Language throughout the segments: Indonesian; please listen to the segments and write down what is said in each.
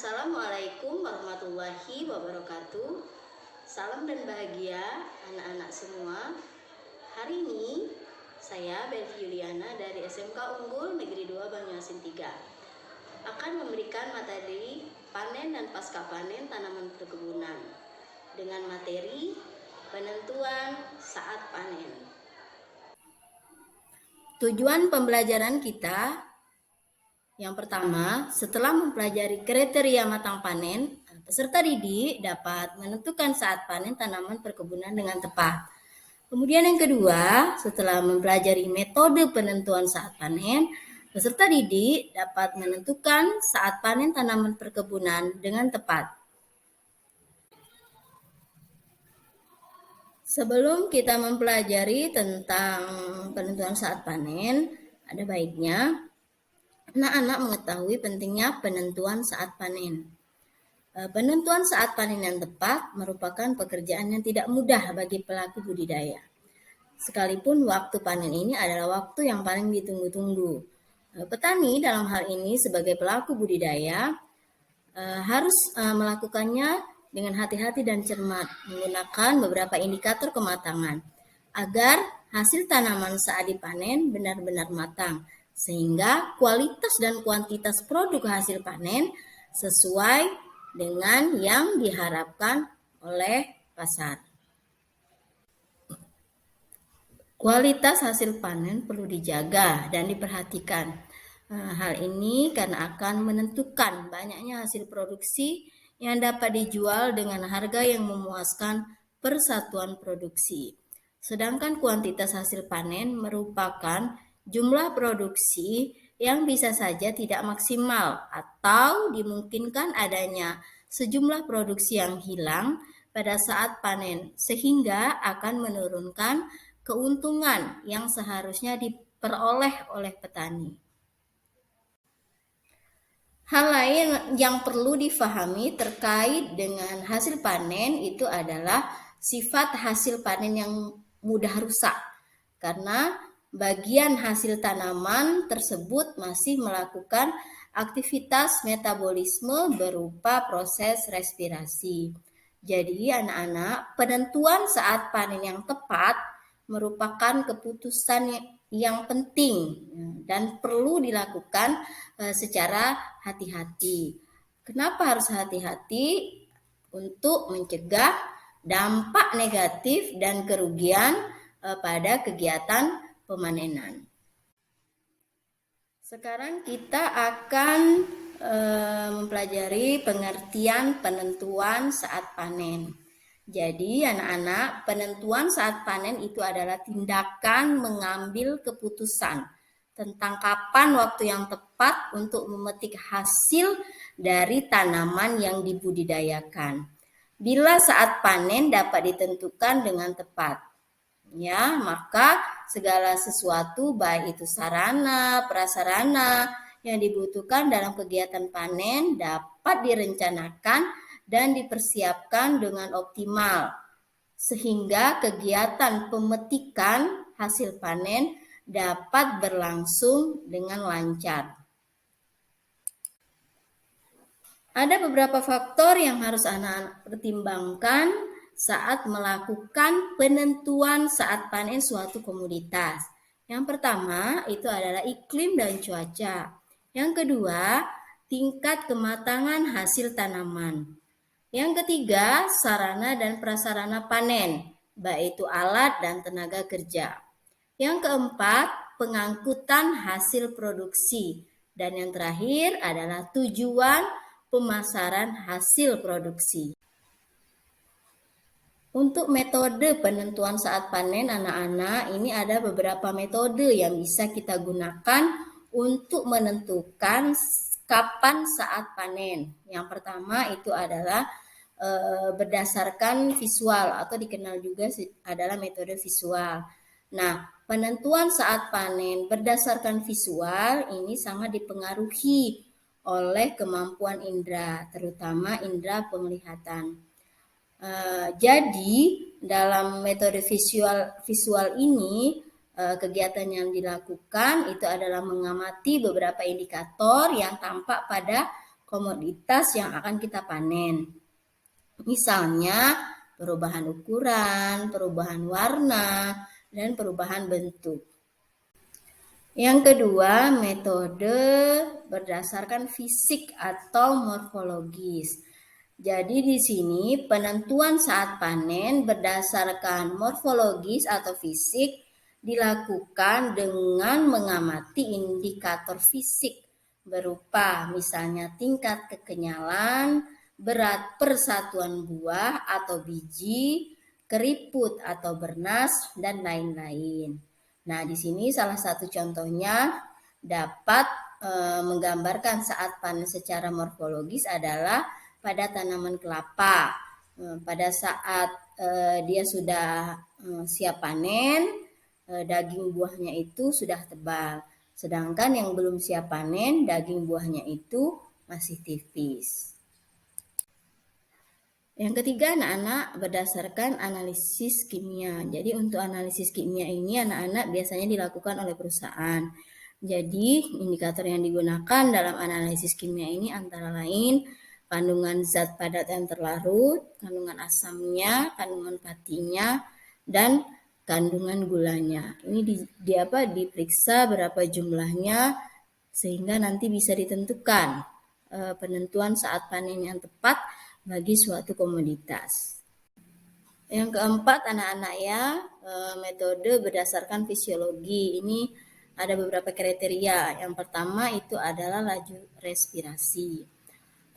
Assalamualaikum warahmatullahi wabarakatuh. Salam dan bahagia anak-anak semua. Hari ini saya Belvi Yuliana dari SMK Unggul Negeri 2 Banyuasin 3 akan memberikan materi panen dan pasca panen tanaman perkebunan dengan materi penentuan saat panen. Tujuan pembelajaran kita yang pertama, setelah mempelajari kriteria matang panen, peserta didik dapat menentukan saat panen tanaman perkebunan dengan tepat. Kemudian yang kedua, setelah mempelajari metode penentuan saat panen, peserta didik dapat menentukan saat panen tanaman perkebunan dengan tepat. Sebelum kita mempelajari tentang penentuan saat panen, ada baiknya anak-anak mengetahui pentingnya penentuan saat panen. Penentuan saat panen yang tepat merupakan pekerjaan yang tidak mudah bagi pelaku budidaya. Sekalipun waktu panen ini adalah waktu yang paling ditunggu-tunggu. Petani dalam hal ini sebagai pelaku budidaya harus melakukannya dengan hati-hati dan cermat, menggunakan beberapa indikator kematangan agar hasil tanaman saat dipanen benar-benar matang, sehingga kualitas dan kuantitas produk hasil panen sesuai dengan yang diharapkan oleh pasar. Kualitas hasil panen perlu dijaga dan diperhatikan. Hal ini karena akan menentukan banyaknya hasil produksi yang dapat dijual dengan harga yang memuaskan per satuan produksi. Sedangkan kuantitas hasil panen merupakan jumlah produksi yang bisa saja tidak maksimal atau dimungkinkan adanya sejumlah produksi yang hilang pada saat panen, sehingga akan menurunkan keuntungan yang seharusnya diperoleh oleh petani. Hal lain yang perlu difahami terkait dengan hasil panen itu adalah sifat hasil panen yang mudah rusak, karena bagian hasil tanaman tersebut masih melakukan aktivitas metabolisme berupa proses respirasi. Jadi anak-anak, penentuan saat panen yang tepat merupakan keputusan yang penting dan perlu dilakukan secara hati-hati. Kenapa harus hati-hati? Untuk mencegah dampak negatif dan kerugian pada kegiatan pemanenan. Sekarang kita akan mempelajari pengertian penentuan saat panen. Jadi anak-anak, penentuan saat panen itu adalah tindakan mengambil keputusan tentang kapan waktu yang tepat untuk memetik hasil dari tanaman yang dibudidayakan. Bila saat panen dapat ditentukan dengan tepat, ya, maka segala sesuatu baik itu sarana, prasarana yang dibutuhkan dalam kegiatan panen dapat direncanakan dan dipersiapkan dengan optimal, sehingga kegiatan pemetikan hasil panen dapat berlangsung dengan lancar. Ada beberapa faktor yang harus anak-anak pertimbangkan saat melakukan penentuan saat panen suatu komoditas. Yang pertama itu adalah iklim dan cuaca. Yang kedua, tingkat kematangan hasil tanaman. Yang ketiga, sarana dan prasarana panen, baik itu alat dan tenaga kerja. Yang keempat, pengangkutan hasil produksi. Dan yang terakhir adalah tujuan pemasaran hasil produksi. Untuk metode penentuan saat panen anak-anak, ini ada beberapa metode yang bisa kita gunakan untuk menentukan kapan saat panen. Yang pertama itu adalah berdasarkan visual atau dikenal juga adalah metode visual. Nah, penentuan saat panen berdasarkan visual ini sangat dipengaruhi oleh kemampuan indera, terutama indera penglihatan. Jadi dalam metode visual ini kegiatan yang dilakukan itu adalah mengamati beberapa indikator yang tampak pada komoditas yang akan kita panen. Misalnya perubahan ukuran, perubahan warna, dan perubahan bentuk. Yang kedua, metode berdasarkan fisik atau morfologis. Jadi di sini penentuan saat panen berdasarkan morfologis atau fisik dilakukan dengan mengamati indikator fisik berupa misalnya tingkat kekenyalan, berat persatuan buah atau biji, keriput atau bernas, dan lain-lain. Nah, di sini salah satu contohnya dapat menggambarkan saat panen secara morfologis adalah pada tanaman kelapa. Pada saat dia sudah siap panen, daging buahnya itu sudah tebal. Sedangkan yang belum siap panen, daging buahnya itu masih tipis. Yang ketiga, anak-anak berdasarkan analisis kimia. Jadi untuk analisis kimia ini anak-anak biasanya dilakukan oleh perusahaan. Jadi indikator yang digunakan dalam analisis kimia ini antara lain kandungan zat padat yang terlarut, kandungan asamnya, kandungan patinya, dan kandungan gulanya. Ini diperiksa berapa jumlahnya sehingga nanti bisa ditentukan penentuan saat panen yang tepat bagi suatu komoditas. Yang keempat, anak-anak ya, metode berdasarkan fisiologi. Ini ada beberapa kriteria. Yang pertama itu adalah laju respirasi.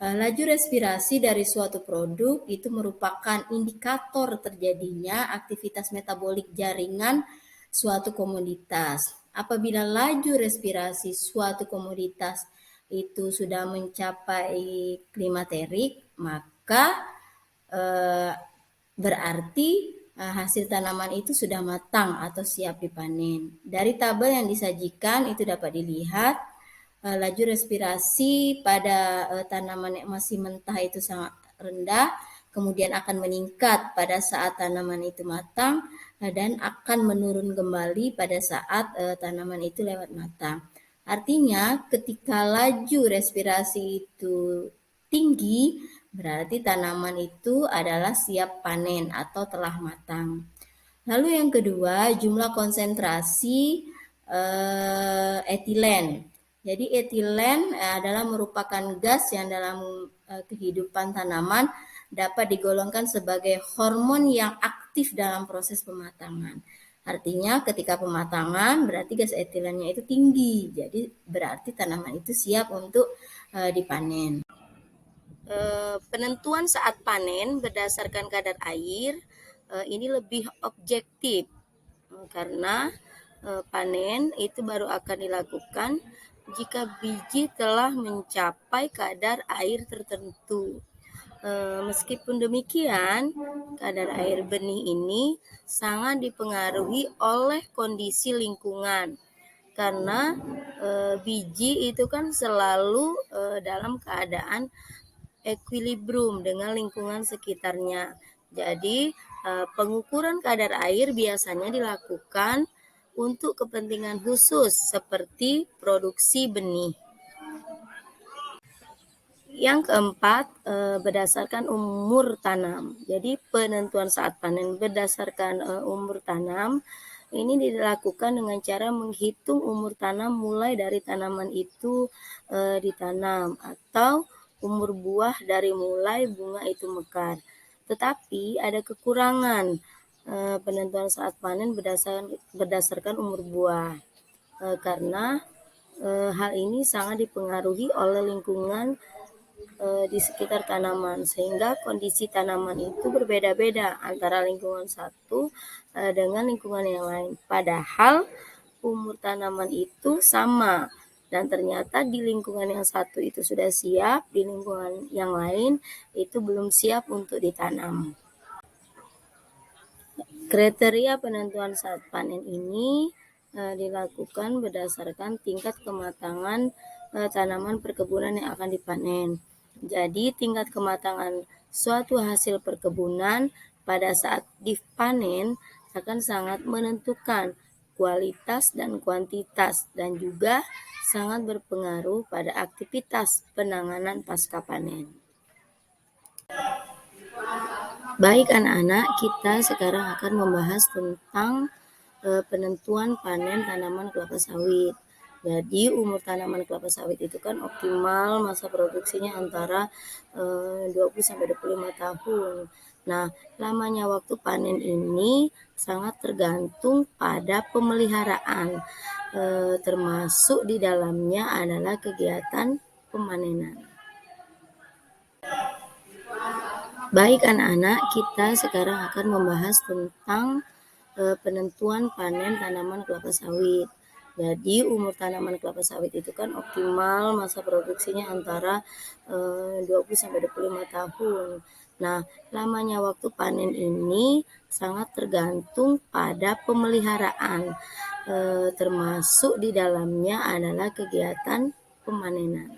Laju respirasi dari suatu produk itu merupakan indikator terjadinya aktivitas metabolik jaringan suatu komoditas. Apabila laju respirasi suatu komoditas itu sudah mencapai klimaterik, maka berarti hasil tanaman itu sudah matang atau siap dipanen. Dari tabel yang disajikan itu dapat dilihat laju respirasi pada tanaman yang masih mentah itu sangat rendah, kemudian akan meningkat pada saat tanaman itu matang dan akan menurun kembali pada saat tanaman itu lewat matang. Artinya ketika laju respirasi itu tinggi, berarti tanaman itu adalah siap panen atau telah matang. Lalu yang kedua, jumlah konsentrasi etilen. Jadi etilen adalah merupakan gas yang dalam kehidupan tanaman dapat digolongkan sebagai hormon yang aktif dalam proses pematangan. Artinya ketika pematangan berarti gas etilennya itu tinggi. Jadi berarti tanaman itu siap untuk dipanen. Penentuan saat panen berdasarkan kadar air ini lebih objektif karena panen itu baru akan dilakukan jika biji telah mencapai kadar air tertentu. Meskipun demikian, kadar air benih ini sangat dipengaruhi oleh kondisi lingkungan karena biji itu kan selalu dalam keadaan equilibrium dengan lingkungan sekitarnya. Jadi, pengukuran kadar air biasanya dilakukan untuk kepentingan khusus seperti produksi benih. Yang keempat, berdasarkan umur tanam. Jadi, penentuan saat panen berdasarkan umur tanam ini dilakukan dengan cara menghitung umur tanam mulai dari tanaman itu ditanam atau umur buah dari mulai bunga itu mekar. Tetapi ada kekurangan penentuan saat panen berdasarkan umur buah karena hal ini sangat dipengaruhi oleh lingkungan di sekitar tanaman sehingga kondisi tanaman itu berbeda-beda antara lingkungan satu dengan lingkungan yang lain. Padahal umur tanaman itu sama dan ternyata di lingkungan yang satu itu sudah siap, di lingkungan yang lain itu belum siap untuk ditanam. Kriteria penentuan saat panen ini dilakukan berdasarkan tingkat kematangan tanaman perkebunan yang akan dipanen. Jadi tingkat kematangan suatu hasil perkebunan pada saat dipanen akan sangat menentukan kualitas dan kuantitas, dan juga sangat berpengaruh pada aktivitas penanganan pasca panen. Baik anak-anak, kita sekarang akan membahas tentang penentuan panen tanaman kelapa sawit. Jadi umur tanaman kelapa sawit itu kan optimal masa produksinya antara 20-25 tahun. Nah, lamanya waktu panen ini sangat tergantung pada pemeliharaan, termasuk di dalamnya adalah kegiatan pemanenan. Baik anak-anak, kita sekarang akan membahas tentang penentuan panen tanaman kelapa sawit. Jadi umur tanaman kelapa sawit itu kan optimal masa produksinya antara 20-25 tahun. Nah, lamanya waktu panen ini sangat tergantung pada pemeliharaan, termasuk di dalamnya adalah kegiatan pemanenan.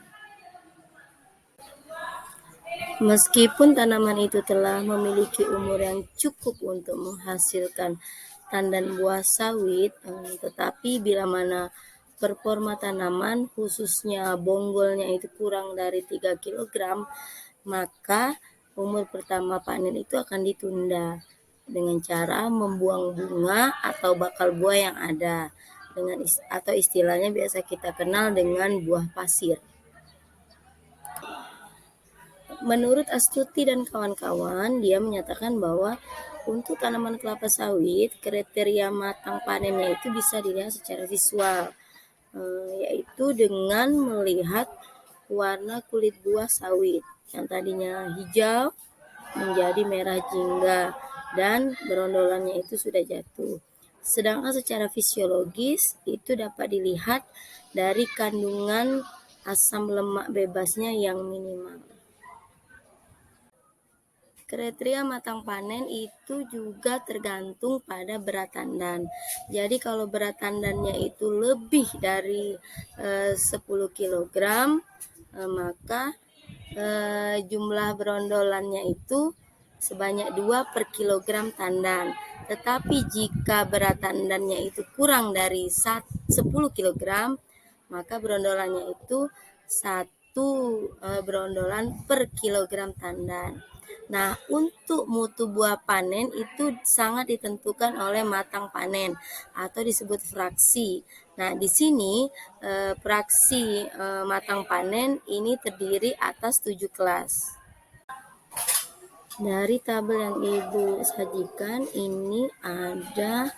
Meskipun tanaman itu telah memiliki umur yang cukup untuk menghasilkan tandan buah sawit, tetapi bila mana performa tanaman khususnya bonggolnya itu kurang dari 3 kg, maka umur pertama panen itu akan ditunda dengan cara membuang bunga atau bakal buah yang ada, atau istilahnya biasa kita kenal dengan buah pasir. Menurut Astuti dan kawan-kawan, dia menyatakan bahwa untuk tanaman kelapa sawit, kriteria matang panennya itu bisa dilihat secara visual, yaitu dengan melihat warna kulit buah sawit yang tadinya hijau menjadi merah jingga dan berondolannya itu sudah jatuh. Sedangkan secara fisiologis itu dapat dilihat dari kandungan asam lemak bebasnya yang minimal. Kriteria matang panen itu juga tergantung pada berat tandan. Jadi kalau berat tandannya itu lebih dari 10 kg, maka jumlah berondolannya itu sebanyak 2 per kilogram tandan. Tetapi jika berat tandannya itu kurang dari 10 kg, maka berondolannya itu 1 berondolan per kilogram tandan. Nah, untuk mutu buah panen itu sangat ditentukan oleh matang panen atau disebut fraksi. Nah, di sini fraksi matang panen ini terdiri atas 7 kelas. Dari tabel yang Ibu sajikan ini ada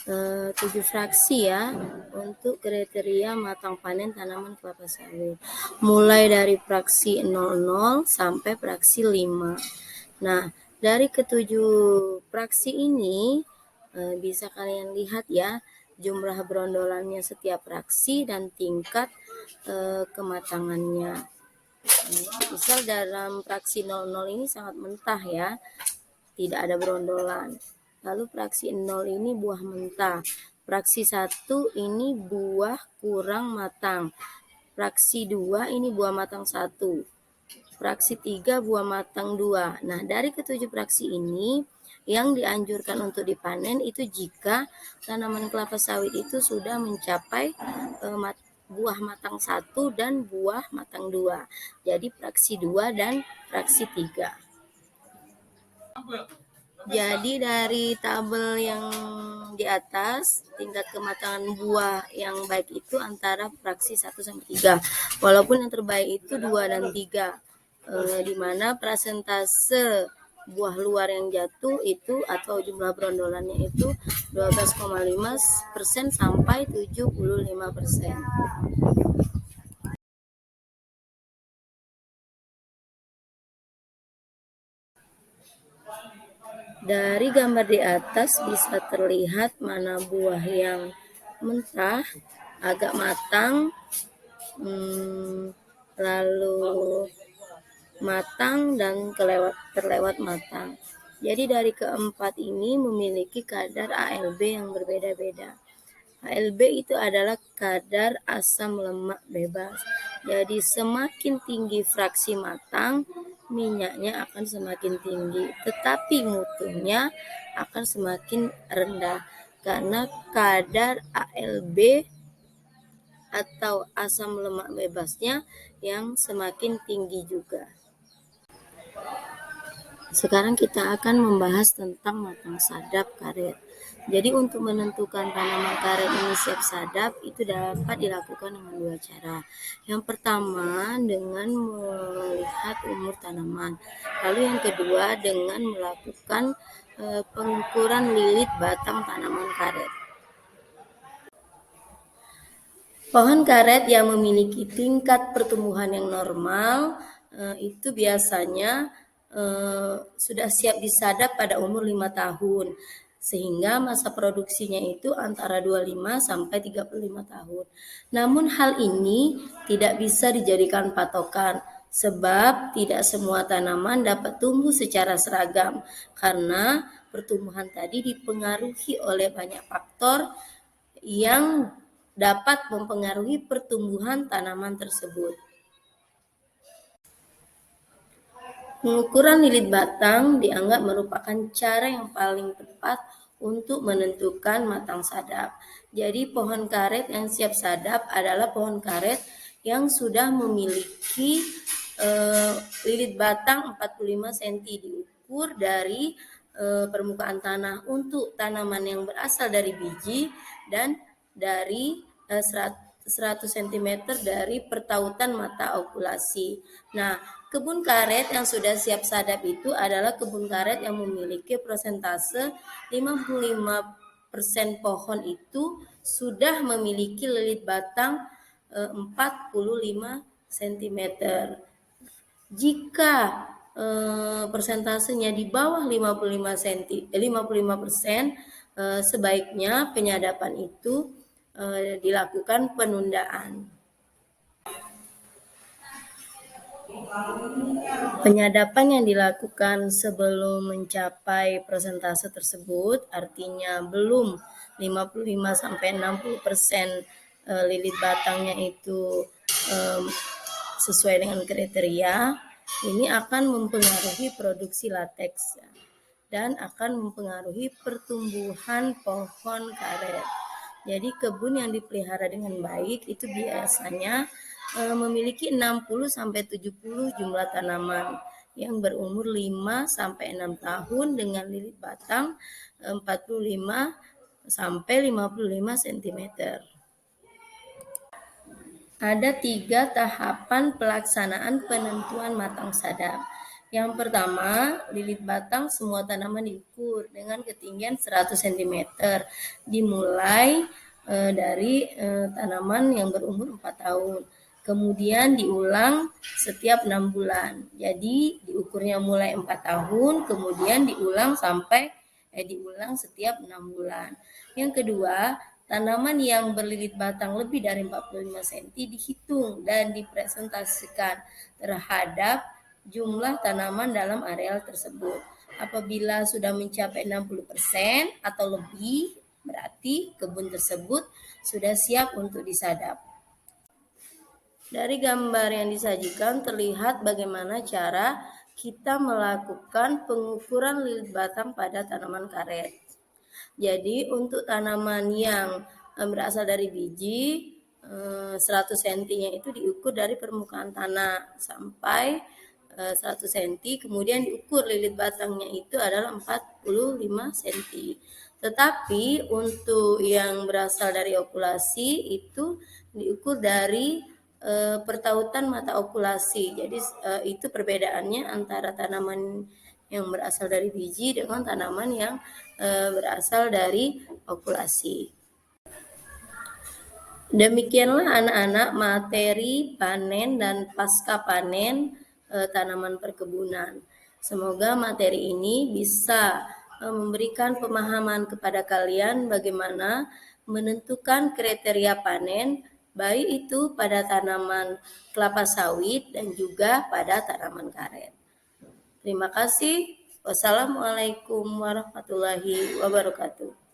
7 fraksi ya untuk kriteria matang panen tanaman kelapa sawit. Mulai dari fraksi 00 sampai fraksi 5. Nah, dari ketujuh fraksi ini bisa kalian lihat ya jumlah berondolannya setiap fraksi dan tingkat kematangannya. Misal dalam fraksi 00 ini sangat mentah ya, tidak ada berondolan. Lalu fraksi 0 ini buah mentah. Fraksi 1 ini buah kurang matang. Fraksi 2 ini buah matang 1. Fraksi 3 buah matang 2. Nah, dari ketujuh fraksi ini yang dianjurkan untuk dipanen itu jika tanaman kelapa sawit itu sudah mencapai buah matang 1 dan buah matang 2. Jadi fraksi 2 dan fraksi 3. Jadi dari tabel yang di atas, tingkat kematangan buah yang baik itu antara fraksi 1 sampai 3. Walaupun yang terbaik itu 2 dan 3. Di mana persentase buah luar yang jatuh itu atau jumlah berondolannya itu 12,5% sampai 75%. Dari gambar di atas bisa terlihat mana buah yang mentah, agak matang, lalu matang dan terlewat matang. Jadi dari keempat ini memiliki kadar ALB yang berbeda-beda. ALB itu adalah kadar asam lemak bebas. Jadi semakin tinggi fraksi matang, minyaknya akan semakin tinggi, tetapi mutunya akan semakin rendah. karena kadar ALB atau asam lemak bebasnya yang semakin tinggi juga. Sekarang kita akan membahas tentang matang sadap karet. Jadi untuk menentukan tanaman karet ini siap sadap itu dapat dilakukan dengan dua cara. Yang pertama dengan melihat umur tanaman. Lalu yang kedua dengan melakukan pengukuran lilit batang tanaman karet. Pohon karet yang memiliki tingkat pertumbuhan yang normal itu biasanya sudah siap disadap pada umur 5 tahun. Sehingga masa produksinya itu antara 25 sampai 35 tahun. Namun hal ini tidak bisa dijadikan patokan sebab tidak semua tanaman dapat tumbuh secara seragam karena pertumbuhan tadi dipengaruhi oleh banyak faktor yang dapat mempengaruhi pertumbuhan tanaman tersebut. Pengukuran lilit batang dianggap merupakan cara yang paling tepat untuk menentukan matang sadap. Jadi pohon karet yang siap sadap adalah pohon karet yang sudah memiliki lilit batang 45 cm diukur dari permukaan tanah untuk tanaman yang berasal dari biji dan dari 100 cm dari pertautan mata okulasi. Nah, kebun karet yang sudah siap sadap itu adalah kebun karet yang memiliki persentase 55% pohon itu sudah memiliki lilit batang 45 cm. Jika persentasenya di bawah 55%, sebaiknya penyadapan itu dilakukan penundaan. Penyadapan yang dilakukan sebelum mencapai persentase tersebut artinya belum 55-60% lilit batangnya itu sesuai dengan kriteria, ini akan mempengaruhi produksi lateks dan akan mempengaruhi pertumbuhan pohon karet. Jadi kebun yang dipelihara dengan baik itu biasanya memiliki 60-70 jumlah tanaman yang berumur 5-6 tahun dengan lilit batang 45-55 cm. Ada 3 tahapan pelaksanaan penentuan matang sadap. Yang pertama, lilit batang semua tanaman diukur dengan ketinggian 100 cm. Dimulai dari tanaman yang berumur 4 tahun. Kemudian diulang setiap 6 bulan. Jadi diukurnya mulai 4 tahun, kemudian diulang setiap 6 bulan. Yang kedua, tanaman yang berlilit batang lebih dari 45 cm dihitung dan dipresentasikan terhadap jumlah tanaman dalam areal tersebut. Apabila sudah mencapai 60% atau lebih, berarti kebun tersebut sudah siap untuk disadap. Dari gambar yang disajikan terlihat bagaimana cara kita melakukan pengukuran lilit batang pada tanaman karet. Jadi untuk tanaman yang berasal dari biji 100 cm-nya itu diukur dari permukaan tanah sampai 100 cm, kemudian diukur lilit batangnya itu adalah 45 cm. Tetapi untuk yang berasal dari okulasi itu diukur dari pertautan mata okulasi. Jadi itu perbedaannya antara tanaman yang berasal dari biji dengan tanaman yang berasal dari okulasi. Demikianlah anak-anak materi panen dan pasca panen tanaman perkebunan. Semoga materi ini bisa memberikan pemahaman kepada kalian bagaimana menentukan kriteria panen, baik itu pada tanaman kelapa sawit dan juga pada tanaman karet. Terima kasih. Wassalamualaikum warahmatullahi wabarakatuh.